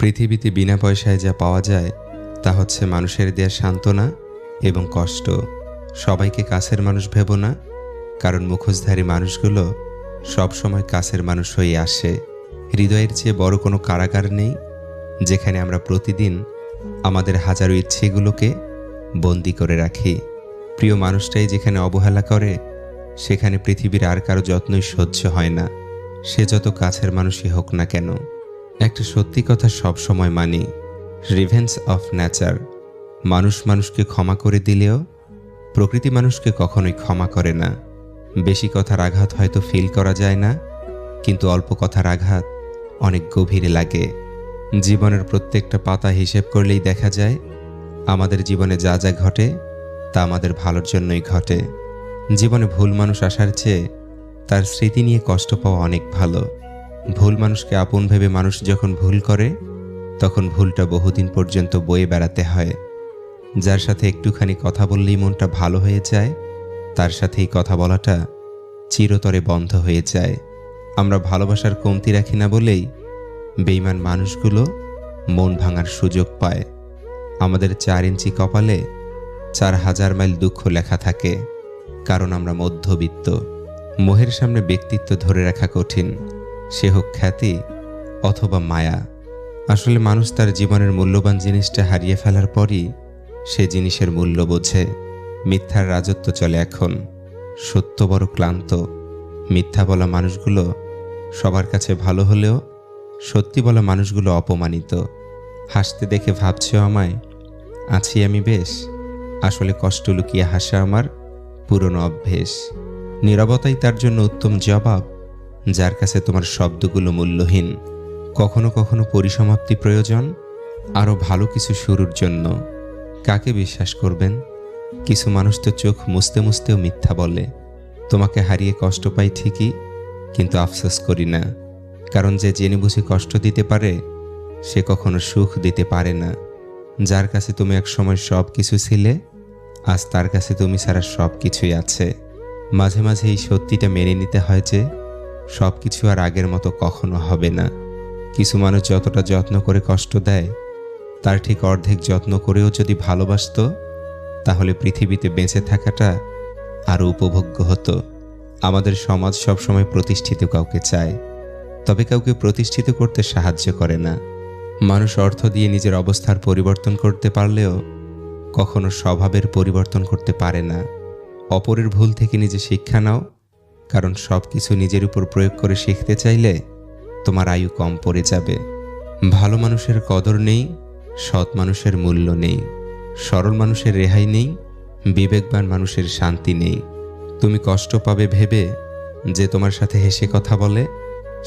পৃথিবীতে বিনা পয়সায় যা পাওয়া যায় তা হচ্ছে মানুষের দেয়া সান্ত্বনা এবং কষ্ট। সবাইকে কাছের মানুষ ভেবো না, কারণ মুখোশধারী মানুষগুলো সবসময় কাছের মানুষ হয়ে আসে। হৃদয়ের চেয়ে বড় কোনো কারাগার নেই, যেখানে আমরা প্রতিদিন আমাদের হাজারো ইচ্ছেগুলোকে বন্দি করে রাখি। প্রিয় মানুষটাই যেখানে অবহেলা করে, সেখানে পৃথিবীর আর কারো যত্নই সহ্য হয় না, সে যত কাছের মানুষই হোক না কেন। একটা সত্যি কথা সবসময় মানি, রিভেঞ্জ অফ নেচার। মানুষ মানুষকে ক্ষমা করে দিলেও প্রকৃতি মানুষকে কখনোই ক্ষমা করে না। বেশি কথার আঘাত হয়তো ফিল করা যায় না, কিন্তু অল্প কথার আঘাত অনেক গভীরে লাগে। জীবনের প্রত্যেকটা পাতা হিসেব করলেই দেখা যায় আমাদের জীবনে যা যা ঘটে তা আমাদের ভালোর জন্যই ঘটে। জীবনে ভুল মানুষ আসার চেয়ে তার স্মৃতি নিয়ে কষ্ট পাওয়া অনেক ভালো। ভুল মানুষকে আপন ভেবে মানুষ যখন ভুল করে, তখন ভুলটা বহুদিন পর্যন্ত বয়ে বেড়াতে হয়। যার সাথে একটুখানি কথা বললেই মনটা ভালো হয়ে যায়, তার সাথেই কথা বলাটা চিরতরে বন্ধ হয়ে যায়। আমরা ভালোবাসার কমতি রাখি না বলেই বেঈমান মানুষগুলো মন ভাঙার সুযোগ পায়। আমাদের 4 ইঞ্চি কপালে 4000 মাইল দুঃখ লেখা থাকে, কারণ আমরা মধ্যবিত্ত। মোহের সামনে ব্যক্তিত্ব ধরে রাখা কঠিন, সে হোক খ্যাতি অথবা মায়া। আসলে মানুষ তার জীবনের মূল্যবান জিনিসটা হারিয়ে ফেলার পরই সে জিনিসের মূল্য বোঝে। মিথ্যার রাজত্ব চলে এখন, সত্য বড় ক্লান্ত। মিথ্যা বলা মানুষগুলো সবার কাছে ভালো হলেও সত্যি বলা মানুষগুলো অপমানিত। হাসতে দেখে ভাবছো আমায় আছি আমি বেশ, আসলে কষ্ট লুকিয়ে হাসা আমার পুরনো অভ্যেস। নীরবতাই তার জন্য উত্তম জবাব, যার কাছে তোমার শব্দগুলো মূল্যহীন। কখনো কখনো পরিসমাপ্তি প্রয়োজন আরও ভালো কিছু শুরুর জন্য। কাকে বিশ্বাস করবেন? কিছু মানুষ তো চোখ মুছতে মুছতেও মিথ্যা বলে। তোমাকে হারিয়ে কষ্ট পাই ঠিকই, কিন্তু আফসোস করি না, কারণ যে জেনে বুঝে কষ্ট দিতে পারে সে কখনো সুখ দিতে পারে না। যার কাছে তুমি একসময় সব কিছু ছিলে, আজ তার কাছে তুমি ছাড়া সব কিছুই আছে। মাঝে মাঝে এই সত্যিটা মেনে নিতে হয় যে সব কিছু আর আগের মতো কখনো হবে না। কিছু মানুষ যতটা যত্ন করে কষ্ট দেয়, তার ঠিক অর্ধেক যত্ন করেও যদি ভালোবাসতো, তাহলে পৃথিবীতে বেঁচে থাকাটা আরও উপভোগ্য হতো। আমাদের সমাজ সবসময় প্রতিষ্ঠিত কাউকে চায়, তবে কাউকে প্রতিষ্ঠিত করতে সাহায্য করে না। মানুষ অর্থ দিয়ে নিজের অবস্থার পরিবর্তন করতে পারলেও কখনো স্বভাবের পরিবর্তন করতে পারে না। অপরের ভুল থেকে নিজে শিক্ষা নাও, কারণ সব কিছু নিজের উপর প্রয়োগ করে শিখতে চাইলে তোমার আয়ু কম পড়ে যাবে। ভালো মানুষের কদর নেই, সৎ মানুষের মূল্য নেই, সরল মানুষের রেহাই নেই, বিবেকবান মানুষের শান্তি নেই। তুমি কষ্ট পাবে ভেবে যে তোমার সাথে হেসে কথা বলে,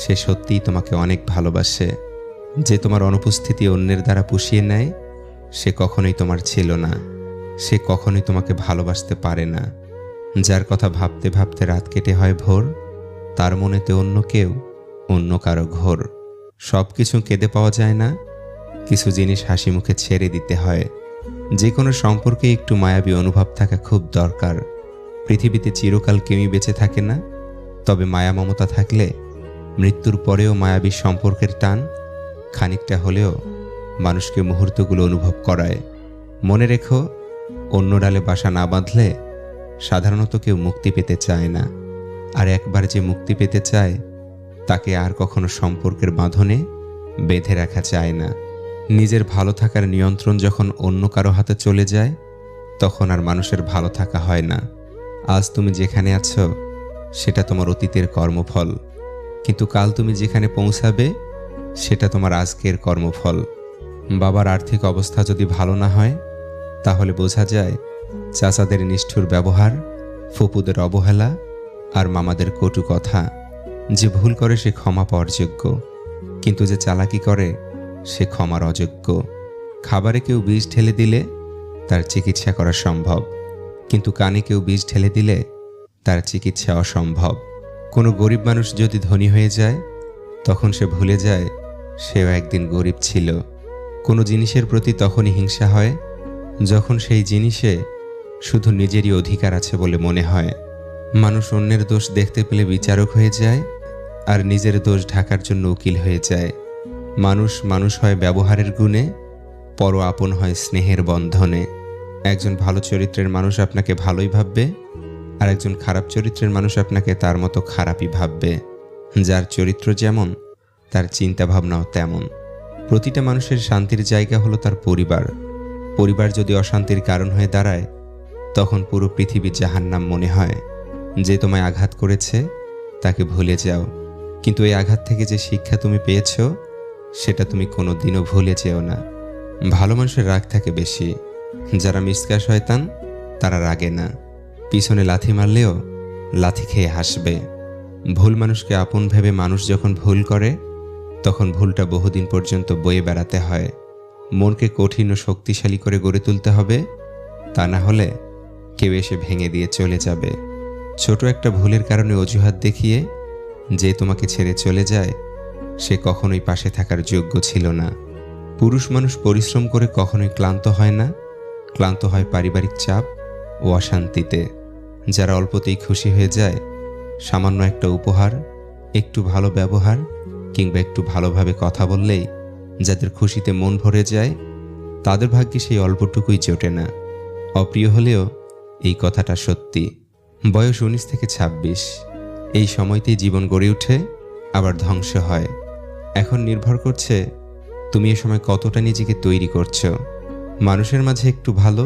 সে সত্যিই তোমাকে অনেক ভালোবাসে। যে তোমার অনুপস্থিতি অন্যের দ্বারা পুষিয়ে নেয়, সে কখনোই তোমার ছিল না, সে কখনোই তোমাকে ভালোবাসতে পারে না। যার কথা ভাবতে ভাবতে রাত কেটে হয় ভোর, তার মনেতে অন্য কেউ, অন্য কারো ঘোর। সব কিছু কেঁদে পাওয়া যায় না, কিছু জিনিস হাসি মুখে ছেড়ে দিতে হয়। যে কোনো সম্পর্কে একটু মায়াবী অনুভব থাকা খুব দরকার। পৃথিবীতে চিরকাল কেউই বেঁচে থাকে না, তবে মায়া মমতা থাকলে মৃত্যুর পরেও মায়াবী সম্পর্কের টান খানিকটা হলেও মানুষকে মুহূর্তগুলো অনুভব করায়। মনে রেখো, অন্য ডালে বাসা না বাঁধলে সাধারণত কেউ মুক্তি পেতে চায় না, আর একবার যে মুক্তি পেতে চায় তাকে আর কখনো সম্পর্কের বাঁধনে বেঁধে রাখা যায় না। নিজের ভালো থাকার নিয়ন্ত্রণ যখন অন্য কারো হাতে চলে যায়, তখন আর মানুষের ভালো থাকা হয় না। আজ তুমি যেখানে আছো সেটা তোমার অতীতের কর্মফল, কিন্তু কাল তুমি যেখানে পৌঁছাবে সেটা তোমার আজকের কর্মফল। বাবার আর্থিক অবস্থা যদি ভালো না হয়, তাহলে বোঝা যায় চাচাদের নিষ্ঠুর ব্যবহার, ফুপুদের অবহেলা আর মামাদের কটু কথা। যে ভুল করে সে ক্ষমা পাওয়ার যোগ্য, কিন্তু যে চালাকি করে সে ক্ষমার অযোগ্য। খাবারে কেউ বিষ ঢেলে দিলে তার চিকিৎসা করা সম্ভব, কিন্তু কানে কেউ বিষ ঢেলে দিলে তার চিকিৎসা অসম্ভব। কোনো গরিব মানুষ যদি ধনী হয়ে যায়, তখন সে ভুলে যায় সেও একদিন গরিব ছিল। কোনো জিনিসের প্রতি তখনই হিংসা হয় যখন সেই জিনিসে শুধু নিজেরই অধিকার আছে বলে মনে হয়। মানুষ অন্যের দোষ দেখতে পেলে বিচারক হয়ে যায়, আর নিজের দোষ ঢাকার জন্য উকিল হয়ে যায়। মানুষ মানুষ হয় ব্যবহারের গুণে, পর আপন হয় স্নেহের বন্ধনে। একজন ভালো চরিত্রের মানুষ আপনাকে ভালোই ভাববে, আর একজন খারাপ চরিত্রের মানুষ আপনাকে তার মতো খারাপই ভাববে। যার চরিত্র যেমন, তার চিন্তা ভাবনাও তেমন। প্রতিটা মানুষের শান্তির জায়গা হলো তার পরিবার। পরিবার যদি অশান্তির কারণ হয়ে দাঁড়ায়, তখন পুরো পৃথিবী জাহান্নাম মনে হয়। যে তোমায় আঘাত করেছে তাকে ভুলে যাও, কিন্তু এই আঘাত থেকে যে শিক্ষা তুমি পেয়েছ, সেটা তুমি কোনোদিনও ভুলে যেও না। ভালো মানুষের রাগ থাকে বেশি। যারা মিসকা শয়তান, তারা রাগে না, পিছনে লাথি মারলেও লাথি খেয়ে হাসবে। ভুল মানুষকে আপন ভেবে মানুষ যখন ভুল করে, তখন ভুলটা বহুদিন পর্যন্ত বয়ে বেড়াতে হয়। মনকে কঠিন ও শক্তিশালী করে গড়ে তুলতে হবে, তা না হলে কেউ এসে ভেঙে দিয়ে চলে যাবে। ছোট একটা ভুলের কারণে অজুহাত দেখিয়ে যে তোমাকে ছেড়ে চলে যায়, সে কখনোই পাশে থাকার যোগ্য ছিল না। পুরুষ মানুষ পরিশ্রম করে কখনোই ক্লান্ত হয় না, ক্লান্ত হয় পারিবারিক চাপ ও অশান্তিতে। যারা অল্পতেই খুশি হয়ে যায়, সামান্য একটা উপহার, একটু ভালো ব্যবহার কিংবা একটু ভালোভাবে কথা বললেই যাদের খুশিতে মন ভরে যায়, তাদের ভাগ্যে সেই অল্পটুকুই জোটে না। অপ্রিয় হলেও এই কথাটা সত্যি। বয়স 19 থেকে 26, এই সময়তেই জীবন গড়ে ওঠে, আবার ধ্বংস হয়। এখন নির্ভর করছে তুমি এ সময় কতটা নিজেকে তৈরি করছো। মানুষের মাঝে একটু ভালো,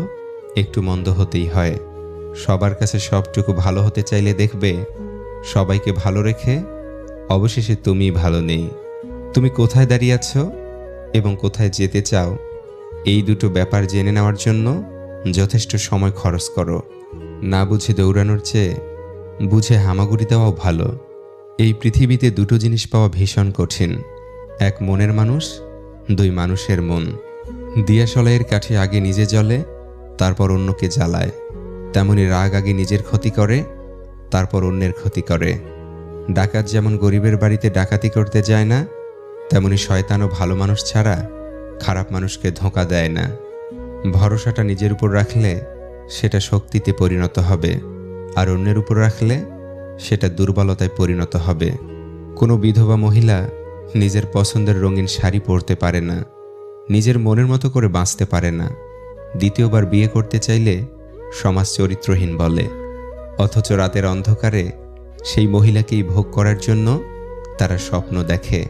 একটু মন্দ হতেই হয়। সবার কাছে সবটুকু ভালো হতে চাইলে দেখবে সবাইকে ভালো রেখে অবশেষে তুমি ভালো নেই। তুমি কোথায় দাঁড়িয়ে আছো এবং কোথায় যেতে চাও, এই দুটো ব্যাপার জেনে নেওয়ার জন্য যথেষ্ট সময় খরচ করো। না বুঝে দৌড়ানোর চেয়ে বুঝে হামাগুড়ি দেওয়াও ভালো। এই পৃথিবীতে দুটো জিনিস পাওয়া ভীষণ কঠিন, এক মনের মানুষ, দুই মানুষের মন। দিয়াশলাইয়ের কাঠি আগে নিজে জ্বলে, তারপর অন্যকে জ্বালায়। তেমনি রাগ আগে নিজের ক্ষতি করে, তারপর অন্যের ক্ষতি করে। ডাকাত যেমন গরিবের বাড়িতে ডাকাতি করতে যায় না, তেমনি শয়তানও ভালো মানুষ ছাড়া খারাপ মানুষকে ধোঁকা দেয় না। ভরসাটা নিজের উপর রাখলে সেটা শক্তিতে পরিণত হবে, আর অন্যের উপর রাখলে সেটা দুর্বলতায় পরিণত হবে। কোনো বিধবা মহিলা নিজের পছন্দের রঙিন শাড়ি পরতে পারে না, নিজের মনের মতো করে বাঁচতে পারে না। দ্বিতীয়বার বিয়ে করতে চাইলে সমাজ চরিত্রহীন বলে, অথচ রাতের অন্ধকারে সেই মহিলাকেই ভোগ করার জন্য তারা স্বপ্ন দেখে।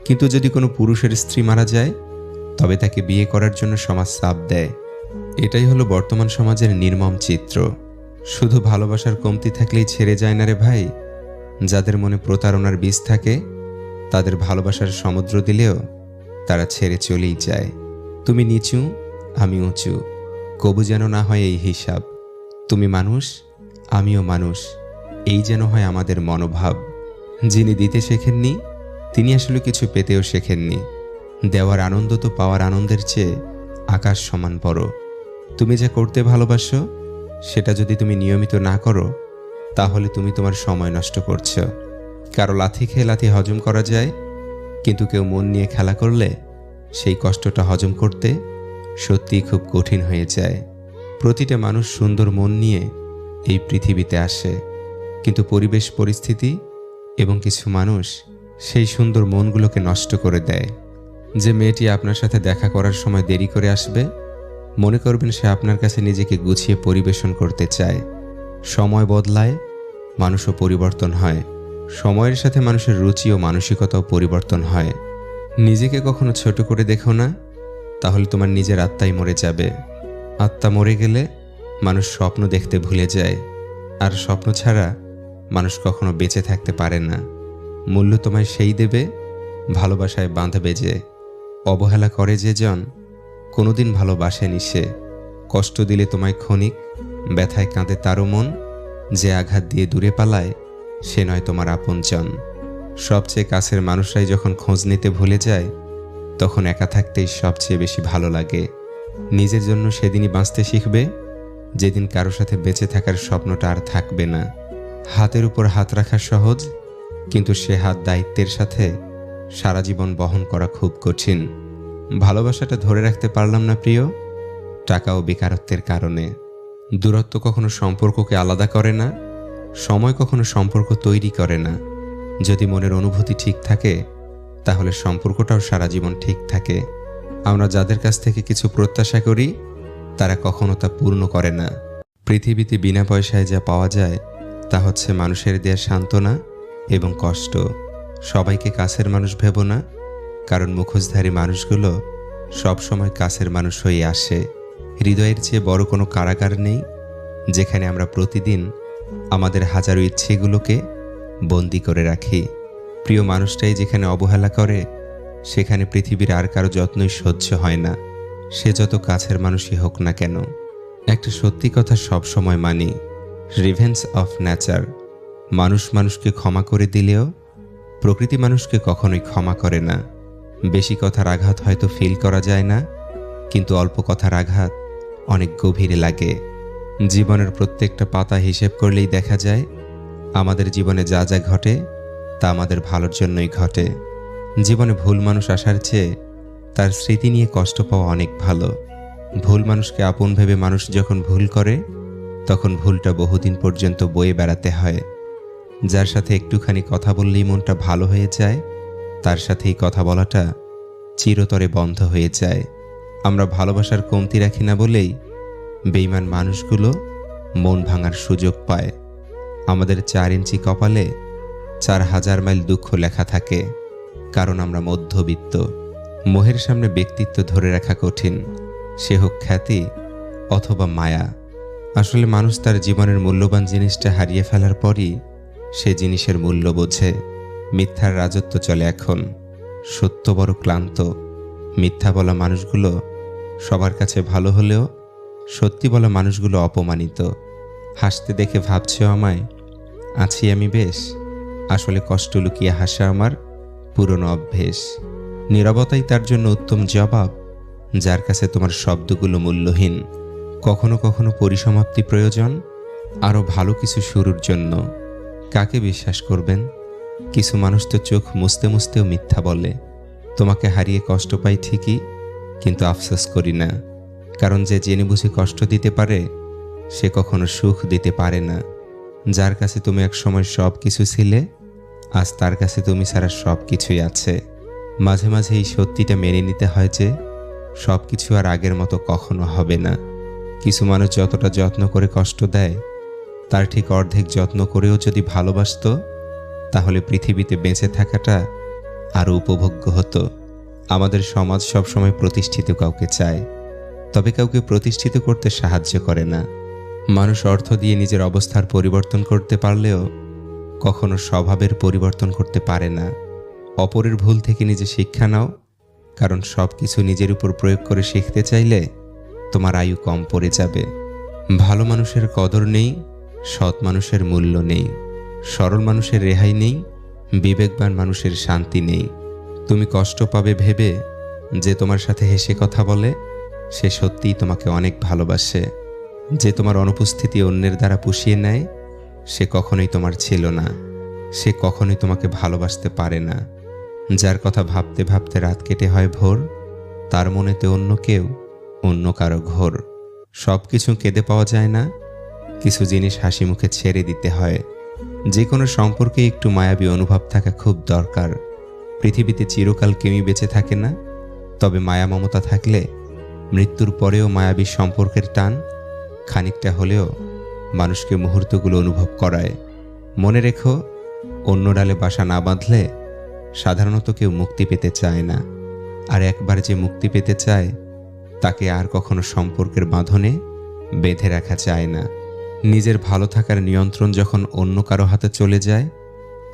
কিন্তু যদি কোনো পুরুষের স্ত্রী মারা যায়, তবে তাকে বিয়ে করার জন্য সমাজ চাপ দেয়। এটাই হলো বর্তমান সমাজের নির্মম চিত্র। শুধু ভালোবাসার কমতি থাকলেই ছেড়ে যায় না রে ভাই। যাদের মনে প্রতারণার বীজ থাকে, তাদের ভালোবাসার সমুদ্র দিলেও তারা ছেড়ে চলেই যায়। তুমি নিচু, আমি উঁচু, কবু যেন না হয় এই হিসাব। তুমি মানুষ, আমিও মানুষ, এই যেন হয় আমাদের মনোভাব। যিনি দিতে শেখেননি, তিনি আসলে কিছু পেতেও শেখেননি। দেওয়ার আনন্দ তো পাওয়ার আনন্দের চেয়ে আকাশ সমান বড়। তুমি যা করতে ভালোবাসো, সেটা যদি তুমি নিয়মিত না করো, তাহলে তুমি তোমার সময় নষ্ট করছো। কারো লাথি খেয়ে লাথি হজম করা যায়, কিন্তু কেউ মন নিয়ে খেলা করলে সেই কষ্টটা হজম করতে সত্যিই খুব কঠিন হয়ে যায়। প্রতিটা মানুষ সুন্দর মন নিয়ে এই পৃথিবীতে আসে, কিন্তু পরিবেশ, পরিস্থিতি এবং কিছু মানুষ সেই সুন্দর মনগুলোকে নষ্ট করে দেয়। যে মেয়েটি আপনার সাথে দেখা করার সময় দেরি করে আসবে, মনে করবেন সে আপনার কাছে নিজেকে গুছিয়ে পরিবেশন করতে চায়। সময় বদলায়, মানুষও পরিবর্তন হয়। সময়ের সাথে মানুষের রুচি ও মানসিকতাও পরিবর্তন হয়। নিজেকে কখনো ছোট করে দেখো না, তাহলে তোমার নিজের আত্মাই মরে যাবে। আত্মা মরে গেলে মানুষ স্বপ্ন দেখতে ভুলে যায়, আর স্বপ্ন ছাড়া মানুষ কখনো বেঁচে থাকতে পারে না। মূল্য তোমায় সেই দেবে, ভালোবাসায় বাঁধবে যে। অবহেলা করে যে জন, কোনোদিন ভালোবাসেনি সে। কষ্ট দিলে তোমায় ক্ষণিক, ব্যথায় কাঁদে তারও মন। যে আঘাত দিয়ে দূরে পালায়, সে নয় তোমার আপনজন। সবচেয়ে কাছের মানুষরাই যখন খোঁজ নিতে ভুলে যায়, তখন একা থাকতেই সবচেয়ে বেশি ভালো লাগে। নিজের জন্য সেদিনই বাঁচতে শিখবে, যেদিন কারো সাথে বেঁচে থাকার স্বপ্নটা আর থাকবে না। হাতের উপর হাত রাখা সহজ, কিন্তু সে হাত দায়িত্বের সাথে সারা জীবন বহন করা খুব কঠিন। ভালোবাসাটা ধরে রাখতে পারলাম না প্রিয়, টাকা ও বেকারত্বের কারণে। দূরত্ব কখনো সম্পর্ককে আলাদা করে না, সময় কখনো সম্পর্ক তৈরি করে না। যদি মনের অনুভূতি ঠিক থাকে, তাহলে সম্পর্কটাও সারা জীবন ঠিক থাকে। আমরা যাদের কাছ থেকে কিছু প্রত্যাশা করি তারা কখনো তা পূর্ণ করে না। পৃথিবীতে বিনা পয়সায় যা পাওয়া যায় তা হচ্ছে মানুষের দেয়া সান্ত্বনা এবং কষ্ট। সবাইকে কাছের মানুষ ভেবো না, কারণ মুখোশধারী মানুষগুলো সব সময় কাছের মানুষ হয়ে আসে। হৃদয়ের চেয়ে বড় কোনো কারাগার নেই, যেখানে আমরা প্রতিদিন আমাদের হাজারো ইচ্ছেগুলোকে বন্দি করে রাখি। প্রিয় মানুষটাই যেখানে অবহেলা করে, সেখানে পৃথিবীর আর কারো যত্নই সহ্য হয় না, সে যত কাছের মানুষই হোক না কেন। একটা সত্যি কথা সব সময় মানি, রিভেঞ্জ অফ নেচার। মানুষ মানুষকে ক্ষমা করে দিলেও প্রকৃতি মানুষকে কখনোই ক্ষমা করে না। বেশি কথার আঘাত হয়তো ফিল করা যায় না, কিন্তু অল্প কথার আঘাত অনেক গভীরে লাগে। জীবনের প্রত্যেকটা পাতা হিসেব করলেই দেখা যায় আমাদের জীবনে যা যা ঘটে তা আমাদের ভালোর জন্যই ঘটে। জীবনে ভুল মানুষ আসার চেয়ে তার স্মৃতি নিয়ে কষ্ট পাওয়া অনেক ভালো। ভুল মানুষকে আপন ভেবে মানুষ যখন ভুল করে, তখন ভুলটা বহুদিন পর্যন্ত বয়ে বেড়াতে হয়। যার সাথে একটুখানি কথা বললেই মনটা ভালো হয়ে যায়, তার সাথেই কথা বলাটা চিরতরে বন্ধ হয়ে যায়। আমরা ভালোবাসার কমতি রাখি না বলেই বেঈমান মানুষগুলো মন ভাঙার সুযোগ পায়। আমাদের 4 ইঞ্চি কপালে 4000 মাইল দুঃখ লেখা থাকে, কারণ আমরা মধ্যবিত্ত। মোহের সামনে ব্যক্তিত্ব ধরে রাখা কঠিন, সে হোক খ্যাতি অথবা মায়া। আসলে মানুষ তার জীবনের মূল্যবান জিনিসটা হারিয়ে ফেলার পরই সে জিনিসের মূল্য বোঝে। মিথ্যার রাজত্ব চলে এখন, সত্য বড় ক্লান্ত। মিথ্যা বলা মানুষগুলো সবার কাছে ভালো হলেও সত্যি বলা মানুষগুলো অপমানিত। হাসতে দেখে ভাবছেও আমায় আছি আমি বেশ, আসলে কষ্ট লুকিয়ে হাসা আমার পুরনো অভ্যেস। নীরবতাই তার জন্য উত্তম জবাব, যার কাছে তোমার শব্দগুলো মূল্যহীন। কখনো কখনো পরিসমাপ্তি প্রয়োজন আরও ভালো কিছু শুরুর জন্য। কাকে বিশ্বাস করবেন? কিছু মানুষ তো চোখ মুছতে মুছতেও মিথ্যা বলে। তোমাকে হারিয়ে কষ্ট পাই ঠিকই, কিন্তু আফসোস করি না, কারণ যে জেনে বুঝে কষ্ট দিতে পারে সে কখনো সুখ দিতে পারে না। যার কাছে তুমি একসময় সব কিছু ছিলে, আজ তার কাছে তুমি ছাড়া সব কিছুই আছে। মাঝে মাঝে এই সত্যিটা মেনে নিতে হয় যে সব কিছু আর আগের মতো কখনো হবে না। কিছু মানুষ যতটা যত্ন করে কষ্ট দেয়, তার ঠিক অর্ধেক যত্ন করেও যদি ভালোবাসতো, তাহলে পৃথিবীতে বেঁচে থাকাটা আরও উপভোগ্য হতো। আমাদের সমাজ সবসময় প্রতিষ্ঠিত কাউকে চায়, তবে কাউকে প্রতিষ্ঠিত করতে সাহায্য করে না। মানুষ অর্থ দিয়ে নিজের অবস্থার পরিবর্তন করতে পারলেও কখনো স্বভাবের পরিবর্তন করতে পারে না। অপরের ভুল থেকে নিজে শিক্ষা নাও, কারণ সব কিছু নিজের উপর প্রয়োগ করে শিখতে চাইলে তোমার আয়ু কম পড়ে যাবে। ভালো মানুষের কদর নেই, সৎ মানুষের মূল্য নেই, সরল মানুষের রেহাই নেই, বিবেকবান মানুষের শান্তি নেই। তুমি কষ্ট পাবে ভেবে যে তোমার সাথে হেসে কথা বলে, সে সত্যিই তোমাকে অনেক ভালোবাসে। যে তোমার অনুপস্থিতি অন্যের দ্বারা পুষিয়ে নেয়, সে কখনোই তোমার ছিল না, সে কখনোই তোমাকে ভালোবাসতে পারে না। যার কথা ভাবতে ভাবতে রাত কেটে হয় ভোর, তার মনেতে অন্য কেউ, অন্য কারো ঘোর। সব কিছু কেঁদে পাওয়া যায় না, কিছু জিনিস হাসি মুখে ছেড়ে দিতে হয়। যে কোনো সম্পর্কে একটু মায়াবী অনুভব থাকা খুব দরকার। পৃথিবীতে চিরকাল কেউই বেঁচে থাকে না, তবে মায়া মমতা থাকলে মৃত্যুর পরেও মায়াবী সম্পর্কের টান খানিকটা হলেও মানুষকে মুহূর্তগুলো অনুভব করায়। মনে রেখো, অন্য ডালে বাসা না বাঁধলে সাধারণত কেউ মুক্তি পেতে চায় না, আর একবার যে মুক্তি পেতে চায় তাকে আর কখনো সম্পর্কের বাঁধনে বেঁধে রাখা যায় না। নিজের ভালো থাকার নিয়ন্ত্রণ যখন অন্য কারো হাতে চলে যায়,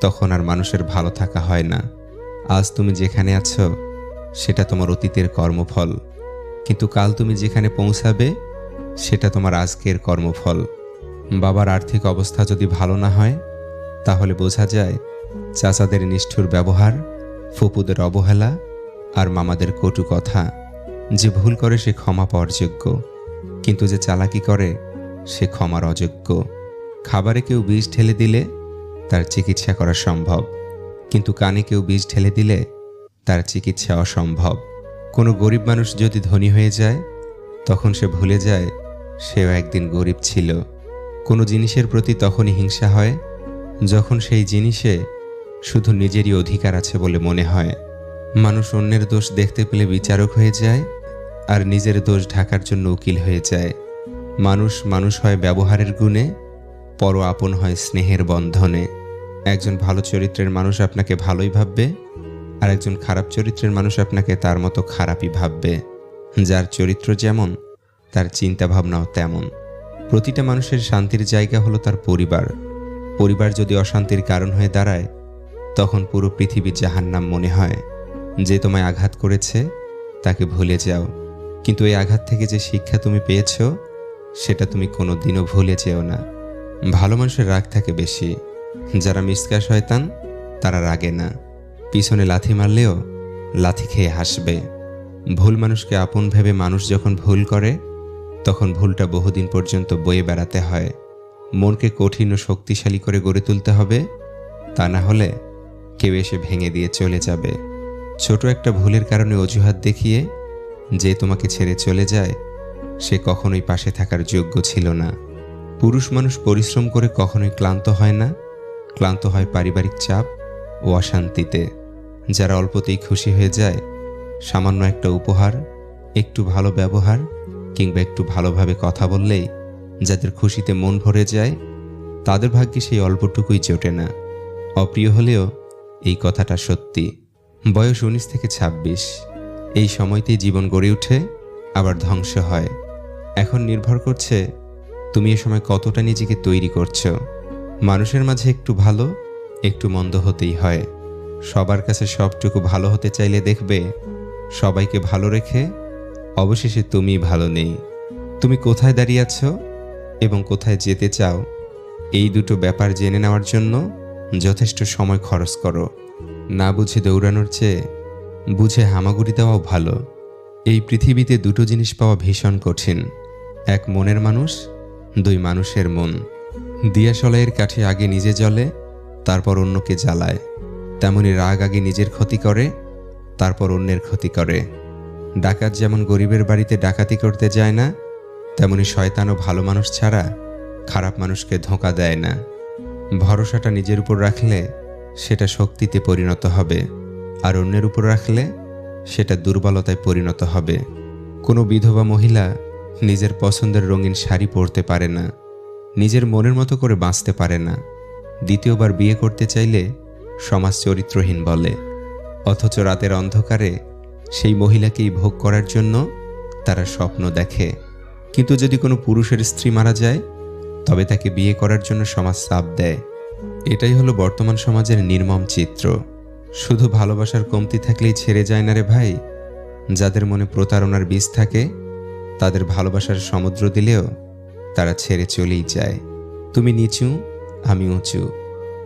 তখন আর মানুষের ভালো থাকা হয় না। আজ তুমি যেখানে আছো সেটা তোমার অতীতের কর্মফল, কিন্তু কাল তুমি যেখানে পৌঁছাবে সেটা তোমার আজকের কর্মফল। বাবার আর্থিক অবস্থা যদি ভালো না হয়, তাহলে বোঝা যায় চাচাদের নিষ্ঠুর ব্যবহার, ফুপুদের অবহেলা আর মামাদের কটু কথা। যে ভুল করে সে ক্ষমা পাওয়ার যোগ্য, কিন্তু যে চালাকি করে সে ক্ষমার অযোগ্য। খাবারে কেউ বিষ ঢেলে দিলে তার চিকিৎসা করা সম্ভব, কিন্তু কানে কেউ বিষ ঢেলে দিলে তার চিকিৎসা অসম্ভব। কোনো গরিব মানুষ যদি ধনী হয়ে যায়, তখন সে ভুলে যায় সেও একদিন গরিব ছিল। কোনো জিনিসের প্রতি তখনই হিংসা হয় যখন সেই জিনিসে শুধু নিজেরই অধিকার আছে বলে মনে হয়। মানুষ অন্যের দোষ দেখতে পেলে বিচারক হয়ে যায়, আর নিজের দোষ ঢাকার জন্য উকিল হয়ে যায়। মানুষ মানুষ হয় ব্যবহারের গুণে, পর আপন হয় স্নেহের বন্ধনে। একজন ভালো চরিত্রের মানুষ আপনাকে ভালোই ভাববে, আর একজন খারাপ চরিত্রের মানুষ আপনাকে তার মতো খারাপই ভাববে। যার চরিত্র যেমন, তার চিন্তা ভাবনাও তেমন। প্রতিটা মানুষের শান্তির জায়গা হলো তার পরিবার। পরিবার যদি অশান্তির কারণ হয়ে দাঁড়ায়, তখন পুরো পৃথিবী জাহান্নাম মনে হয়। যে তোমায় আঘাত করেছে তাকে ভুলে যাও, কিন্তু এই আঘাত থেকে যে শিক্ষা তুমি পেয়েছ, সেটা তুমি কোনোদিনও ভুলে যেও না। ভালো মানুষের রাগ থাকে বেশি। যারা মিসকা শয়তান, তারা রাগে না, পিছনে লাথি মারলেও লাথি খেয়ে হাসবে। ভুল মানুষকে আপন ভেবে মানুষ যখন ভুল করে, তখন ভুলটা বহুদিন পর্যন্ত বয়ে বেড়াতে হয়। মনকে কঠিন ও শক্তিশালী করে গড়ে তুলতে হবে, তা না হলে কেউ এসে ভেঙে দিয়ে চলে যাবে। ছোট একটা ভুলের কারণে অজুহাত দেখিয়ে যে তোমাকে ছেড়ে চলে যায়, সে কখনোই পাশে থাকার যোগ্য ছিল না। পুরুষ মানুষ পরিশ্রম করে কখনোই ক্লান্ত হয় না, ক্লান্ত হয় পারিবারিক চাপ ও অশান্তিতে। যারা অল্পতেই খুশি হয়ে যায়, সামান্য একটা উপহার, একটু ভালো ব্যবহার কিংবা একটু ভালোভাবে কথা বললেই যাদের খুশিতে মন ভরে যায়, তাদের ভাগ্যে সেই অল্পটুকুই জোটে না। অপ্রিয় হলেও এই কথাটা সত্যি। বয়স 19 থেকে 26, এই সময়তেই জীবন গড়ে ওঠে, আবার ধ্বংস হয়। এখন নির্ভর করছে তুমি এ সময় কতটা নিজেকে তৈরি করছো। মানুষের মাঝে একটু ভালো, একটু মন্দ হতেই হয়। সবার কাছে সবটুকু ভালো হতে চাইলে দেখবে সবাইকে ভালো রেখে অবশেষে তুমি ভালো নেই। তুমি কোথায় দাঁড়িয়ে আছো এবং কোথায় যেতে চাও, এই দুটো ব্যাপার জেনে নেওয়ার জন্য যথেষ্ট সময় খরচ করো। না বুঝে দৌড়ানোর চেয়ে বুঝে হামাগুড়ি দেওয়াও ভালো। এই পৃথিবীতে দুটো জিনিস পাওয়া ভীষণ কঠিন, এক মনের মানুষ, দুই মানুষের মন। দিয়াশলাইয়ের কাঠি আগে নিজে জ্বলে, তারপর অন্যকে জ্বালায়। তেমনি রাগ আগে নিজের ক্ষতি করে, তারপর অন্যের ক্ষতি করে। ডাকাত যেমন গরিবের বাড়িতে ডাকাতি করতে যায় না, তেমনি শয়তানও ভালো মানুষ ছাড়া খারাপ মানুষকে ধোঁকা দেয় না। ভরসাটা নিজের উপর রাখলে সেটা শক্তিতে পরিণত হবে, আর অন্যের উপর রাখলে সেটা দুর্বলতায় পরিণত হবে। কোনো বিধবা মহিলা নিজের পছন্দের রঙিন শাড়ি পরতে পারে না, নিজের মনের মতো করে বাঁচতে পারে না। দ্বিতীয়বার বিয়ে করতে চাইলে সমাজ চরিত্রহীন বলে, অথচ রাতের অন্ধকারে সেই মহিলাকেই ভোগ করার জন্য তারা স্বপ্ন দেখে। কিন্তু যদি কোনো পুরুষের স্ত্রী মারা যায়, তবে তাকে বিয়ে করার জন্য সমাজ চাপ দেয়। এটাই হলো বর্তমান সমাজের নির্মম চিত্র। শুধু ভালোবাসার কমতি থাকলেই ছেড়ে যায় না রে ভাই। যাদের মনে প্রতারণার বীজ থাকে, তাদের ভালোবাসার সমুদ্র দিলেও তারা ছেড়ে চলেই যায়। তুমি নিচু, আমি উঁচু,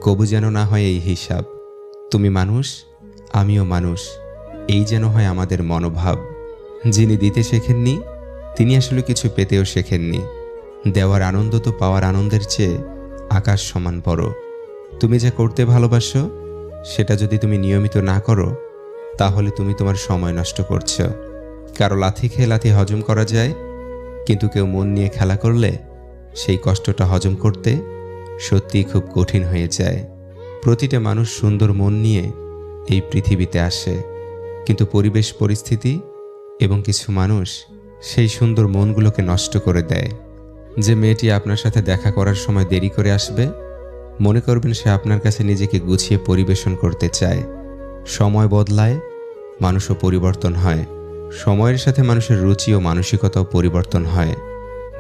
কবু যেন না হয় এই হিসাব। তুমি মানুষ, আমিও মানুষ, এই যেন হয় আমাদের মনোভাব। যিনি দিতে শেখেননি, তিনি আসলে কিছু পেতেও শেখেননি। দেওয়ার আনন্দ তো পাওয়ার আনন্দের চেয়ে আকাশ সমান বড়। তুমি যা করতে ভালোবাসো, সেটা যদি তুমি নিয়মিত না করো, তাহলে তুমি তোমার সময় নষ্ট করছো। কারো লাথি খেয়ে লাথি হজম করা যায়, কিন্তু কেউ মন নিয়ে খেলা করলে সেই কষ্টটা হজম করতে সত্যিই খুব কঠিন হয়ে যায়। প্রতিটা মানুষ সুন্দর মন নিয়ে এই পৃথিবীতে আসে, কিন্তু পরিবেশ, পরিস্থিতি এবং কিছু মানুষ সেই সুন্দর মনগুলোকে নষ্ট করে দেয়। যে মেয়েটি আপনার সাথে দেখা করার সময় দেরি করে আসবে, মনে করবেন সে আপনার কাছে নিজেকে গুছিয়ে পরিবেশন করতে চায়। সময় বদলায়, মানুষও পরিবর্তন হয়। সময়ের সাথে মানুষের রুচি ও মানসিকতাও পরিবর্তন হয়।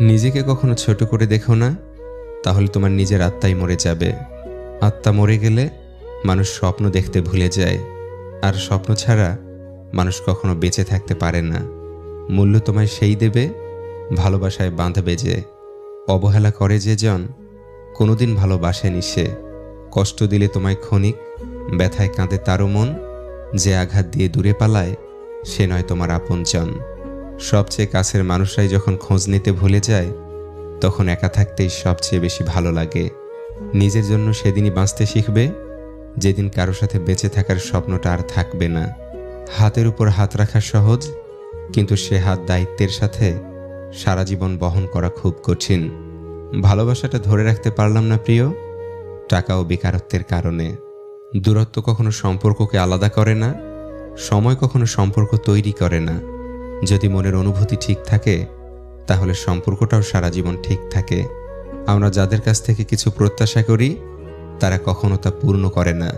নিজেকে কখনো ছোট করে দেখো না, তাহলে তোমার নিজের আত্মাই মরে যাবে। আত্মা মরে গেলে মানুষ স্বপ্ন দেখতে ভুলে যায়, আর স্বপ্ন ছাড়া মানুষ কখনো বেঁচে থাকতে পারে না। মূল্য তোমায় সেই দেবে, ভালোবাসায় বাঁধবে যে। অবহেলা করে যে জন, কোনোদিন ভালোবাসেনি সে। কষ্ট দিলে তোমায় ক্ষণিক, ব্যথায় কাঁদে তারও মন। যে আঘাত দিয়ে দূরে পালায়, সে নয় তোমার আপনজন। সবচেয়ে কাছের মানুষরাই যখন খোঁজ নিতে ভুলে যায়, তখন একা থাকতেই সবচেয়ে বেশি ভালো লাগে। নিজের জন্য সেদিনই বাঁচতে শিখবে, যেদিন কারো সাথে বেঁচে থাকার স্বপ্নটা আর থাকবে না। হাতের উপর হাত রাখা সহজ, কিন্তু সে হাত দায়িত্বের সাথে সারা জীবন বহন করা খুব কঠিন। ভালোবাসাটা ধরে রাখতে পারলাম না প্রিয়, টাকা ও বেকারত্বের কারণে। দূরত্ব কখনো সম্পর্ককে আলাদা করে না, সময় কখনো সম্পর্ক তৈরি করে না। যদি মনের অনুভূতি ঠিক থাকে তাহলে সম্পর্কটাও সারা জীবন ঠিক থাকে। আমরা যাদের কাছ থেকে কিছু প্রত্যাশা করি তারা কখনো তা পূর্ণ করে না।